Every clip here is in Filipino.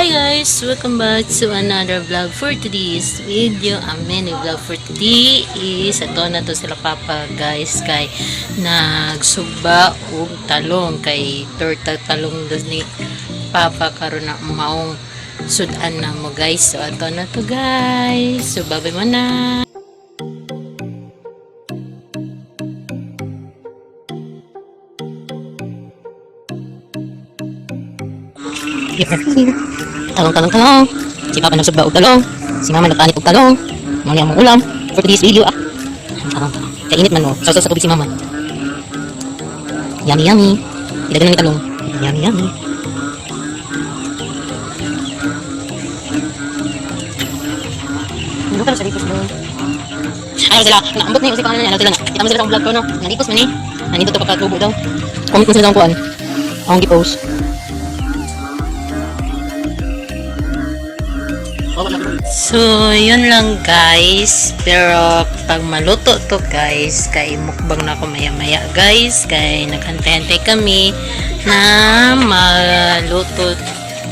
Hi guys! Welcome back to another vlog for today's video. Ang mini vlog for today is ato na to sila papa guys kay nagsugba og talong kay torta talong dos ni papa karon na maong sudan na mo guys. So ato na to guys. So babay mo na. Talong. Si Papa nagsugba og talong. Si Mama nagpanit og talong. Mao ang ulam for today's video. Talong. Kay init man mo. Sausaw sa tubig si Mama. Yummy. Ilagay na ni talong. Yummy. Ano ka sa ripos doon? Ayaw sila. Naambot na yung kasi pangalan niya. Ayaw sila na. Kita mo sila sa vlog ko, no? Nalipos man eh. Nandito to pagkatubo daw. Comment mo sila ng kuhan. Akong gi-post. So, yun lang guys. Pero, pag maluto to guys, kay mukbang na ako maya-maya guys. Kay naghantay-hantay kami na maluto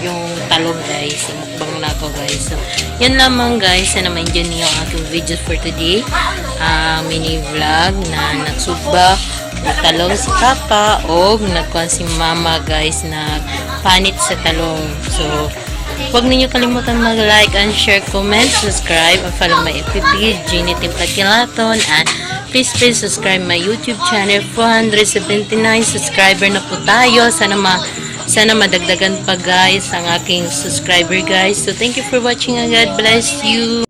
yung talong guys. Mukbang na ako guys. So, yun lamang guys. Sana ma-enjoy niyo ang aking video for today. Mini vlog na nagsugba ng talong si Papa o nagkuhan si Mama guys na panit sa talong. So, huwag ninyo kalimutan mag-like and share, comment, subscribe, and follow my FB page, Jeannie Timpakilaton, and please subscribe my YouTube channel. 479 subscriber na po tayo. Sana madagdagan pa guys ang aking subscriber guys. So thank you for watching and God bless you.